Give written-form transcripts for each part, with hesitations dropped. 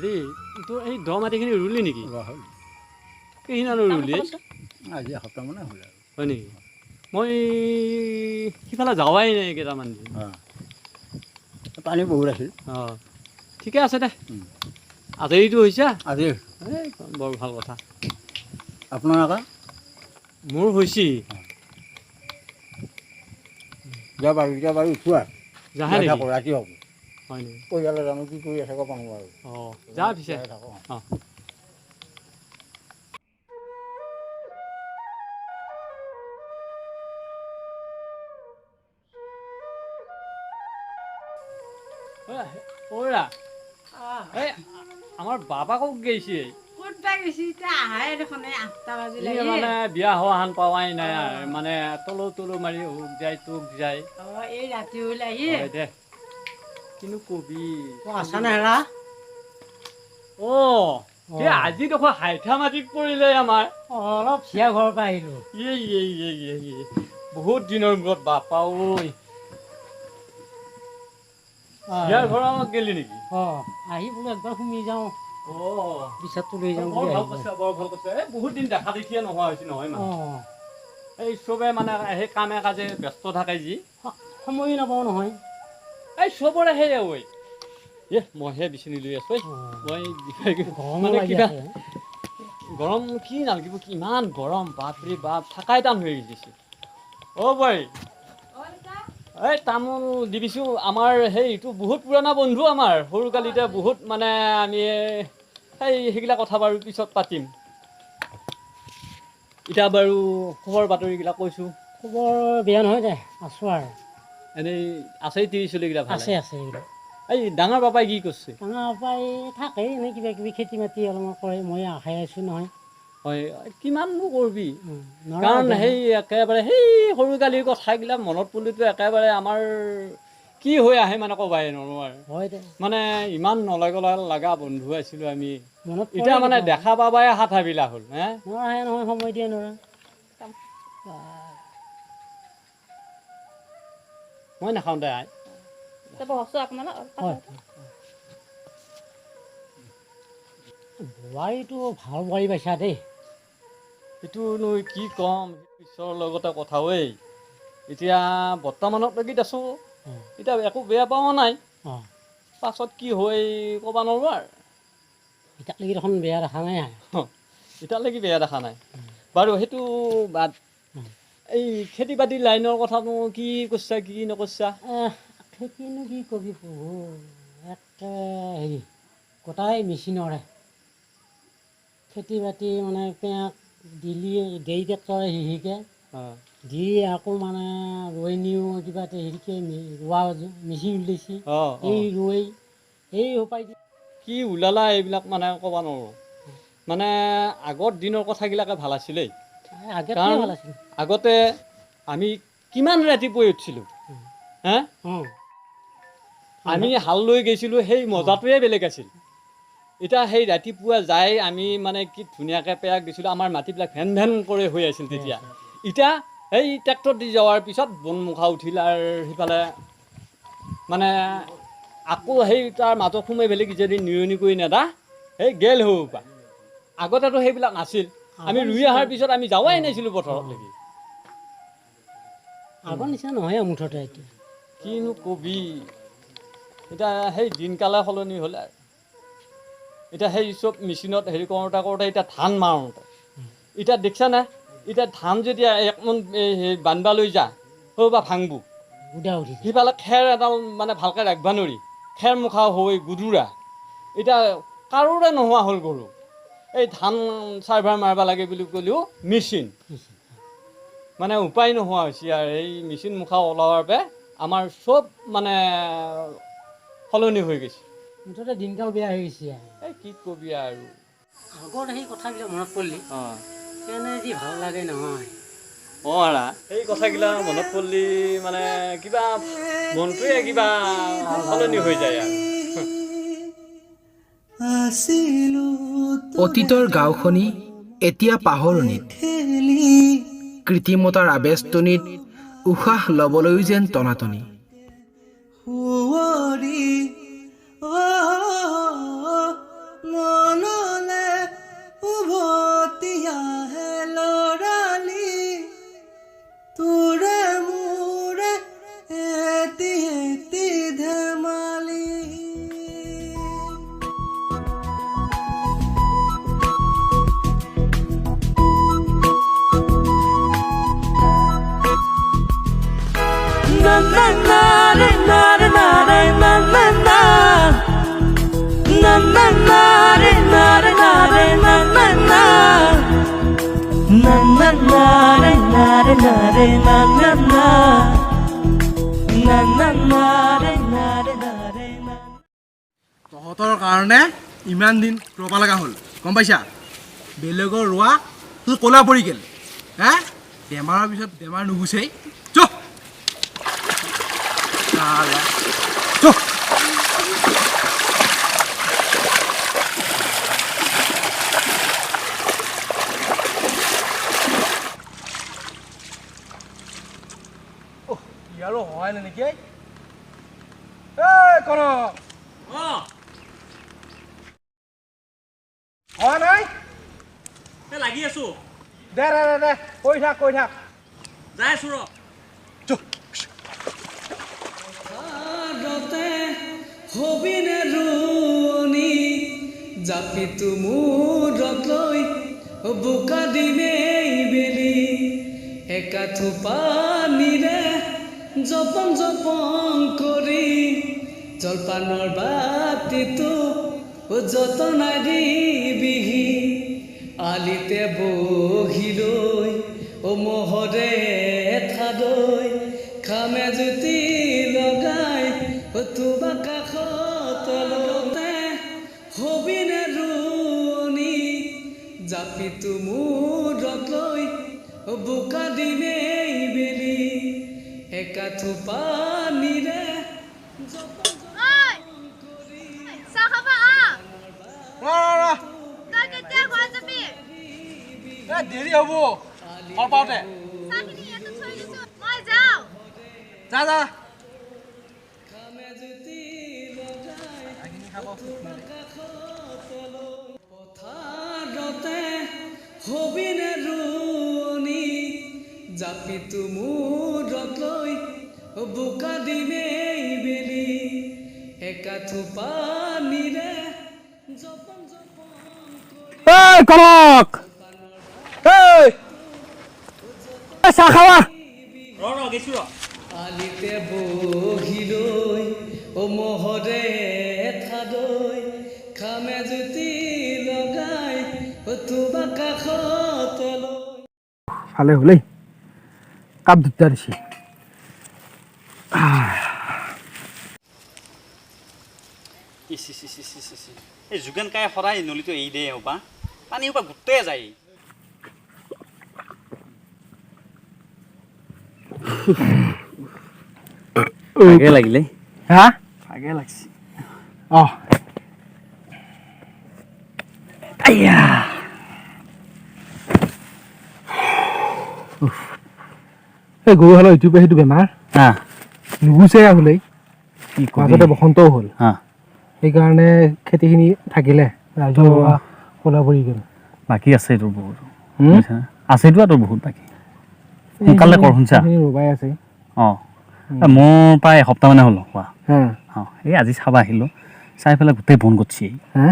হেৰি তোৰ এই দ মাটিখিনি ৰুলি নেকি? কেইদিনানো ৰুলি? আজি এসপ্তাহমানে হ'ল আৰু। হয় নেকি? মই সিফালে যোৱাই নাই কেইটামান দিন। পানী বহুত আছিল। অঁ ঠিকে আছে দে, আজৰিটো হৈছে? আজি এই বৰ ভাল কথা। আপোনালোকৰ? মোৰ হৈছে। যোৱা বাৰু উঠোৱা যাহে নেকি? ৰাতি হ'ব। হয় নেকি? পৰিয়ালে জানো কি কৰি আছে পাওঁ আৰু। অঁ যা পিছে। অঁ এই আমাৰ বাবাকক গৈছে। মানে বিয়া হোৱাহান পাৱাই নাই মানে তলো মাৰি হুক যায় তোক যায়। এই ৰাতি হলে আহি দে কিনো কবি আছা নে হেৰা? আজি দেখোন হাইঠা মাটিত পৰিলে আমাৰ। অলপ চিয়া ঘৰৰ পৰা আহিলো। বহুত দিনৰ মূৰত বাপা ঐ। বিয়াৰ ঘৰ আমাক গেলি নেকি? আহি বোলো একবাৰ সোমাই যাওঁ। পিছতটো লৈ যাওঁ বৰ ভাল কৈছে। বহুত দিন দেখা দেখিয়ে নোহোৱা হৈছে নহয় মানে। এই চবে মানে সেই কামে কাজে ব্যস্ত থাকে যি সময় নাপাওঁ নহয়। এই চবৰে সেই ঐ মইহে বিচনি লৈ আছো। মই মানে কিবা গৰম কি নালাগিব, কিমান গৰম বাপৰে বাপ, থাকাই টান হৈ গৈছে। বই এই তামোল দিবিছোঁ। আমাৰ সেইটো বহুত পুৰণা বন্ধু আমাৰ, সৰুকালিতে বহুত মানে আমি সেইগিলা কথা বাৰু পিছত পাতিম। এতিয়া বাৰু খবৰ বাতৰিবিলাক কৈছোঁ। খবৰ বেয়া নহয় দে, আছোঁ আৰু। এনেই আছে ত্ৰিছ চলিগিলা ভালে? আছে। এই ডাঙৰ পাপাই কি কৰিছে? ডাঙৰ পাপাই থাকে এনেই কিবা কিবি খেতি বাতি অলপমান কৰে, মই আখাই আছোঁ নহয়। হয় কিমাননো কৰিবি, কাৰণ সেই একেবাৰে সেই সৰুকালিৰ কথাগিলা মনত পৰিলেতো একেবাৰে আমাৰ কি হৈ আহে মানে ক'বাই নোৱাৰো আৰু। মানে ইমান লগা বন্ধু আছিলোঁ আমি, এতিয়া মানে দেখা পাবাই হাতহাবিলাক হ'ল। নহয় সময় দিয়ে নোৱাৰা। মই নাখাওঁ দে আই। বোৱাৰীটো ভাল বোৱাৰী পাইছা দেই। সেইটোনো কি ক'ম, ঈশ্বৰৰ লগতে কথা ঐ। এতিয়া বৰ্তমানত লাগি আছোঁ, এতিয়া একো বেয়া পোৱা নাই। পাছত কি হয় ক'ব নোৱাৰো আৰু। এতিয়ালৈকে দেখোন বেয়া দেখা নাই। এতিয়ালৈকে বেয়া দেখা নাই বাৰু। সেইটো বাদ, এই খেতি বাতি লাইনৰ কথানো কি কৰিছা কি নকৰিছা? খেতিনো কি কবি প্ৰভু, একে হেৰি গোটাই মেচিনৰে খেতি বাতি মানে পেঁয়াজ দিলি দেৰি ট্ৰেক্টৰে সিহিকে দি আকৌ মানে ৰৈ নিও কিবা হেৰিকে ৰোৱা মেচিন উলিয়াইছে। এই ৰৈ এই উপায় কি ওলালা এইবিলাক মানে ক'ব নোৱাৰোঁ। মানে আগৰ দিনৰ কথাগিলাকে ভাল আছিলেই, কাৰণ আগতে আমি কিমান ৰাতিপুৱাই উঠিছিলোঁ। আমি হাল লৈ গৈছিলোঁ, সেই মজাটোৱে বেলেগ আছিল। এতিয়া সেই ৰাতিপুৱা যাই আমি মানে কি ধুনীয়াকৈ পেয়াক দিছিলোঁ, আমাৰ মাটিবিলাক ভেন ভেন কৰি হৈ আছিল তেতিয়া। এতিয়া সেই ট্ৰেক্টৰ দি যোৱাৰ পিছত বনমুখা উঠিল আৰু সিফালে মানে আকৌ সেই তাৰ মাজত সোমাই পেলাই কিজানি নিৰণি কৰি নেদা সেই গেল হ'ব। আগতেতো সেইবিলাক নাছিল, আমি ৰুই অহাৰ পিছত আমি যাৱাই নাছিলোঁ পথাৰলৈকে। আগৰ নিচিনা নহয় মুঠতে এতিয়া। কিনো কবি, এতিয়া সেই দিনকালে সলনি হ'ল আৰু। এতিয়া সেই চব মেচিনত হেৰি কৰোঁতে এতিয়া ধান মাৰোঁতে এতিয়া দেখিছানে, এতিয়া ধান যেতিয়া একমন বান্ধবা লৈ যা বা ভাংবো, সিফালে খেৰ এডাল মানে ভালকৈ ৰাখিব নোৱাৰি, খেৰ মুখা হৈ গুদুৰা। এতিয়া কাৰোৰে নোহোৱা হ'ল গৰু। এই ধান চাৰ্ভাৰ মাৰিব লাগে বুলি ক'লেও মেচিন, মানে উপায় নোহোৱা হৈছে আৰু। এই মেচিন মুখা ওলোৱাৰ বাবে আমাৰ চব মানে সলনি হৈ গৈছে মুঠতে দিনকাল বেয়া হৈ গৈছে এই কি কবি আৰু আগত সেই কথাবিলাক মনত পৰিলে অঁ কেনে যি ভাল লাগে নহয় অঁ আৰা সেই কথাগিলা মনত পৰিলে মানে কিবা মনটোৱে কিবা সলনি হৈ যায় আৰু অতীতৰ গাঁওখনি এতিয়া পাহৰণিত কৃত্ৰিমতাৰ আৱেষ্টনীত উশাহ ল'বলৈও যেন টনাটনি তহঁতৰ কাৰণে ইমান দিন ৰ'ব লগা হ'ল গম পাইছা বেলেগৰ ৰোৱা তোৰ ক'লা পৰি গ'ল হে বেমাৰৰ পিছত বেমাৰ নুগুচেই ইয়াৰো হয় নেকি কনক হয় নাই লাগি আছো দে দে দে দে কৈ থাক যাই আছো ৰ হবিনে ৰুণি জাপি তুমূৰত লৈ বোকা দিনেই বেলি একাঠু পানীৰে জপন কৰি জলপানৰ বাতিটো যতনাই দিবিহি আলিতে বহি লৈ মহৰে থাদৈ খামে জুতি লগাই তোমাৰ কাষতে হবিনে ৰুণি জাপি তুমূৰত লৈ বোকা দিনেই বেলি একাঠু পানীৰে দেৰি হ'ব ঘৰ পাওঁতে যা যা পথাৰতে হবিনে ৰুণি জাপি তুমূৰত লৈ বোকা দিনেই বেলি একাঠু পানীৰে জপন কনক চাহ খাৱা আলিতে বহি লৈ মহৰে থাদৈ খামে জুতি লগাই তোমাৰ কাষতে লৈ ভালে হ'লেই কাপ দুটা দিছে এই যোগেন কাই সদায় নলীটো এৰি দিয়ে সোপা পানী সোপা গোটেই যায় ভাগে লাগিলে হা ভাগে লাগছে অঁ আইয়া এই গৰু হালৰ ইটোৰ পৰা সেইটো বেমাৰ হা নুগুচে হ'লেই কি মাজতে বসন্তও হ'ল হা সেইকাৰণে খেতিখিনি থাকিলে ৰাজহুৱা ক'লা পৰি গ'ল বাকী আছেতো বহুত আছেতো আৰু বহুত বাকী সোনকালে কৰ শুনছা ৰুবাই আছে অঁ মোৰ প্ৰায় এসপ্তাহ মানে হ'ল হোৱা হা অঁ এই আজি চাব আহিলোঁ চাই পেলাই গোটেই বন গছি হা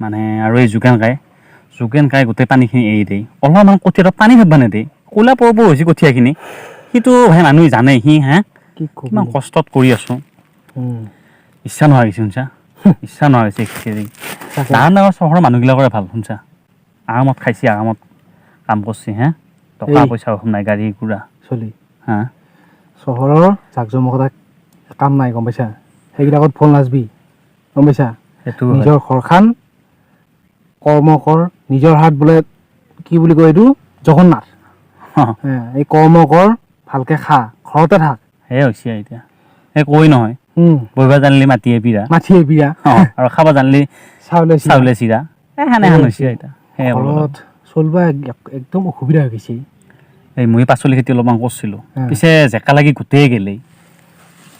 মানে আৰু এই যোগেন কাই গোটেই পানীখিনি এৰি দিয়ে অলপমান কঠীয়াটো পানী ভাববা নেদেই ক'লা পৰব হৈছে কঠীয়াখিনি সিটো ভাই মানুহে জানে সি হা কি কিমান কষ্টত কৰি আছোঁ ইচ্ছা নোহোৱা হৈছে শুনছা ইচ্ছা নোহোৱা হৈছে খেতি ডাঙৰ ডাঙৰ চহৰৰ মানুহবিলাকৰে ভাল শুনছা আৰামত খাইছে আৰামত কাম কৰিছে হা টকা পইচা অভাৱ নাই গাড়ী ঘোঁৰা চলি হা চহৰৰ জাক জমকতা কাম নাই গম পাইছা সেইবিলাকত ফল নাচবি গম পাইছা সেইটো নিজৰ ঘৰখন কৰ্ম কৰ নিজৰ হাত বোলে কি বুলি কয় এইটো জগন্নাথ এই কৰ্ম কৰ ভালকে খা ঘৰতে থাক সেয়ে হৈছে এতিয়া সেই কৈ নহয় বহিব জানিলি মাটিয়ে পিৰা মাঠিয়ে বিয়া আৰু খাব জানিলি চাউলে চাউলে চিৰা সেনেহেন হৈছে এতিয়া সেয়ে ঘৰত চলবা একদম অসুবিধা হৈ গৈছে এই মই পাচলি খেতি অলপমান কৰিছিলোঁ পিছে জেকা লাগি গোটেই গেলেই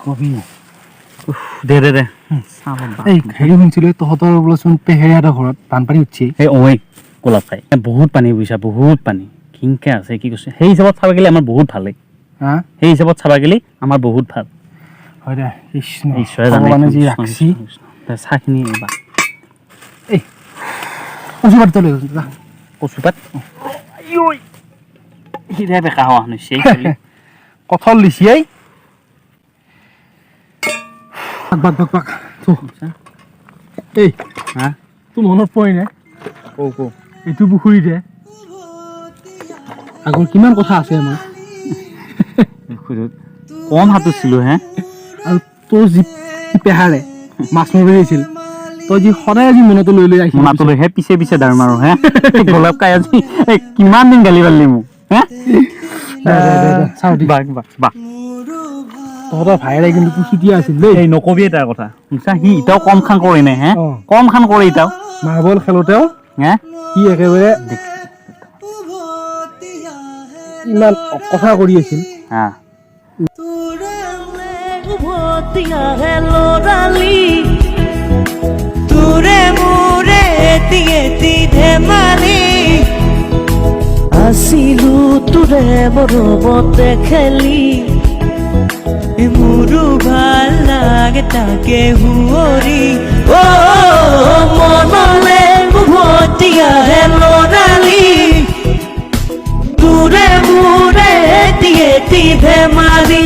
কবি দে দে দে এই হেৰি শুনিছিলোঁ তহঁতৰ বোলেচোন পেহেৰীয়া এটা ঘৰত বানপানী উঠছি সেই গোলাপ খাই বহুত পানী বুজিছা বহুত পানী কিনকে আছে কি কৈছে সেই হিচাপত চাব গ'লে আমাৰ বহুত ভালেই হা সেই হিচাপত চাব গ'লে আমাৰ বহুত ভাল হয় দে কৃষ্ণ ঈশ্বৰে জানে ভগৱানে যি ৰাখছি চাহখিনি এইবাৰ এই কচু পাত তলে কচুপাত সিৰে বেকা হোৱা হৈছে কঁঠাল দিছি এই বাক এই হা তোৰ মনত পৰে নে কৌ এইটো পুখুৰীতে আগৰ কিমান কথা আছে আমাৰ কম সাঁতুৰিছিলোঁ হে আৰু তোৰ যি পেহাৰে মাছ মাৰিব আহিছিল তই যি সদায় আজি মনতো লৈ লৈ আহিছিল মোনাটোলৈ হে পিছে পিছে দাৰ মাৰো হে গোলাপ খাই আজি কিমান দিন গালি পাৰিলি মোক হে চাওঁ দি তহঁতৰ ভাইৰে কিন্তু কুচুতীয়া আছিল দেই এই নকবি তাৰ কথা শুনছা সি এতিয়াও কম খান কৰে নে হে কম খান কৰে এতিয়াও মাৰ্বল খেলোতেও হে সি একেবাৰে ইমান কথা কৰি আছিল হা তোৰে মোৰে এটি ধেমালি আছিলো তোৰে মৰমতে খেলি মোৰো ভাল লাগে তাকে হুঁৱৰি মনলে উভতি আহে ল'ৰালি তোৰে মোৰে এটি ধেমালি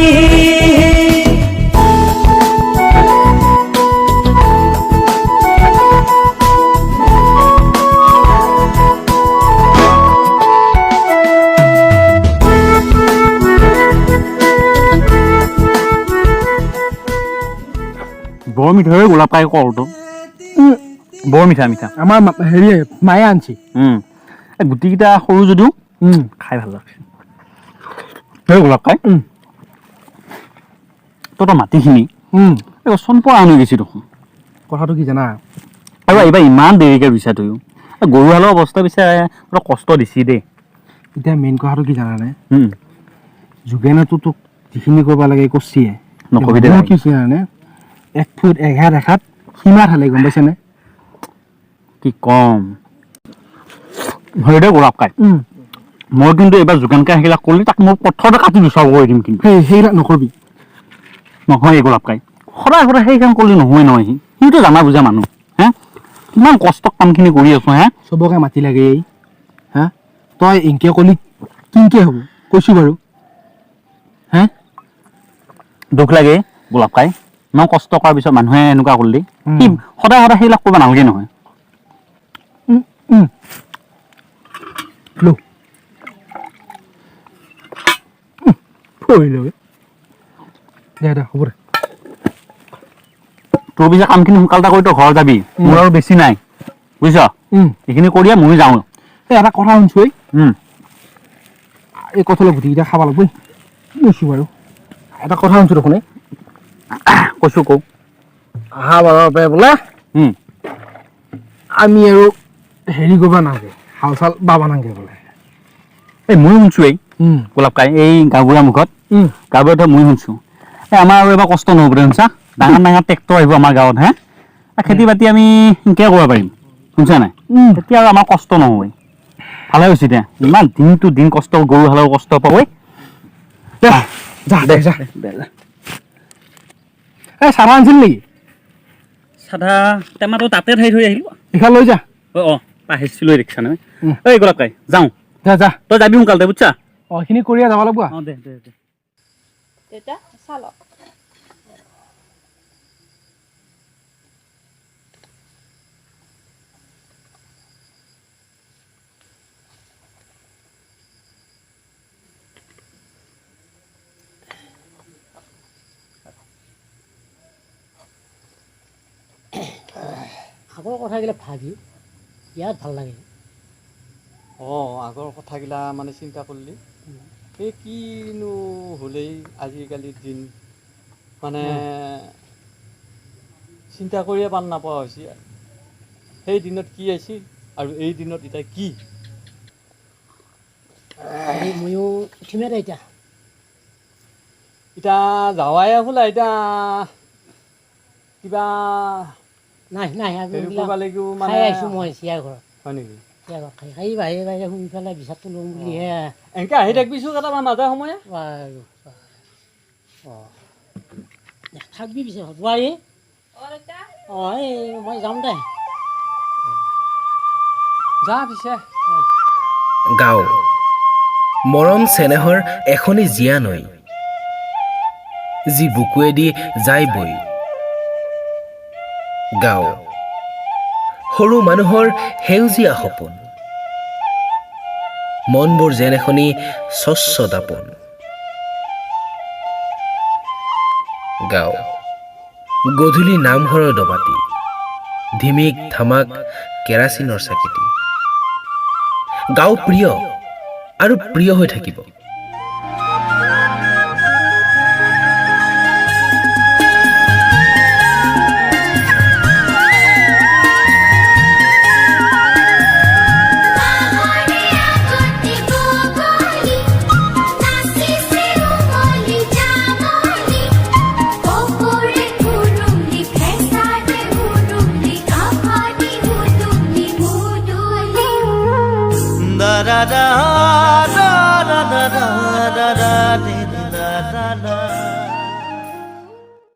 বৰ মিঠা হৈ গোলাপ খাই কৰোঁতো বৰ মিঠা আমাৰ হেৰিয়ে মায়ে আনছি এই গুটিকেইটা সৰু যদিও খাই ভাল লাগছে সেই গোলাপ খাই তহঁতৰ মাটিখিনি এই চম্পৰ আনি গৈছে দেখোন কথাটো কি জানা আৰু এইবাৰ ইমান দেৰিকৈ ৰুইছা তয়ো গৰু হালৰ অৱস্থা পিছে অলপ কষ্ট দিছি দেই এতিয়া মেইন কথাটো কি জানানে যোগেনেতো তোক যিখিনি কৰিব লাগে কৰিছিয়ে নকবি দে কি জানানে 1 ফুট 1 হাত সীমা ঢালে গম পাইছেনে কি কম হয় দে গোলাপ খাই মই কিন্তু এইবাৰ যোগানকে সেইবিলাক কৰিলে তাক মই পথৰতে কাটি বিচাৰ কৰি দিম কিন্তু সেইবিলাক নকৰিবি নহয় এই গোলাপ খাই সদায় সদায় সেই কাম কৰিলে নহয় নহয় সিটো জানা বুজা মানুহ হে কিমান কষ্ট কামখিনি কৰি আছো হে চবকে মাতি লাগে হা তই ইনকে কলি কিনকে হ'ব কৈছো বাৰু হে দুখ লাগে গোলাপ খাই ইমান কষ্ট কৰাৰ পিছত মানুহে এনেকুৱা কৰিলে কি সদায় সদায় সেইবিলাক কৰিব নালাগে নহয় দে হ'ব দে তোৰ পিছে কামখিনি সোনকালে কৰি তই ঘৰ যাবি মোৰ আৰু বেছি নাই বুজিছ এইখিনি কৰিয়ে মই যাওঁ এই এটা কথা শুনছো এই কঁঠালৰ গুটিকেইটা খাব লাগব কৈছো বাৰু এটা কথা শুনছো দেখোন কৈছো কওঁ অহা বাৰৰ পৰা বোলে আমি আৰু হেৰি কৰিব নালাগে হাল চাল বাব নালাগে বোলে এই মই শুনছো গোলাপ খাই এই গাঁওবুঢ়াৰ মুখত গাঁওবুঢ়া মই শুনছো এই আমাৰ আৰু এবাৰ কষ্ট নহ'ব দে শুনছা ডাঙৰ ডাঙৰ ট্ৰেক্টৰ আহিব আমাৰ গাঁৱত হে খেতি বাতি আমি সেনেকৈ কৰিব পাৰিম শুনছা নাই তেতিয়া আৰু আমাৰ কষ্ট নহয় ভালে হৈছে দে ইমান দিনটো দিন কষ্ট গৰু হালৰ কষ্ট পাবই এই চাহ আনিছিল নেকি চাধা টেমাটো তাতে ঠাই থৈ আহিলোঁ এইখন লৈ যা পাহৰিছিলোঁ দেখিছা নহয় এই গোলাপ খাই যাওঁ যা যা তই যাবি সোনকালে বুজিছা এইখিনি কৰিয়ে যাব লাগিব দে দেউতা চালক আগৰ কথাগিলা ভাবি বিৰাট ভাল লাগে। অঁ আগৰ কথাগিলা মানে চিন্তা কৰিলি এই কিনো হ'লেই আজিকালিৰ দিন মানে চিন্তা কৰিয়ে পান নাপোৱা হৈছে। সেই দিনত কি আছিল আৰু এই দিনত এতিয়া কি? এই ময়ো উঠিমে দে এতিয়া। এতিয়া যাৱাই বোলা এতিয়া কিবা নাই নাই আজি হেৰি এইবিলাক কৰিব লাগিব মানে খাই আহিছোঁ মই চিয়াৰ ঘৰত। হয় নেকি? চিয়াৰ ঘৰত খাই বাহিৰে বাহিৰে শুই পেলাই বিচাৰটো ল'ম বুলিহে। এনেকৈ আহি থাকিবিচোন কেইটামান মাজে সময়ে। বাৰু অঁ থাকবি পিছে বোৱাৰী। অ দেউতা অঁ এই মই যাম দে। যা পিছে। গাঁও মৰম চেনেহৰ এখনি জীয়া নৈ, যি বুকুৱেদি যায় বৈ। গাঁও সৰু মানুহৰ সেউজীয়া সপোন, মনবোৰ যেন এখনি স্বচ্ছ দাপোন। গাঁও গধূলি নামঘৰৰ দবাতি, ধিমিক ধামাক কেৰাচিনৰ চাকিটি। গাঁও প্ৰিয় আৰু প্ৰিয় হৈ থাকিব। da da da da da da da da da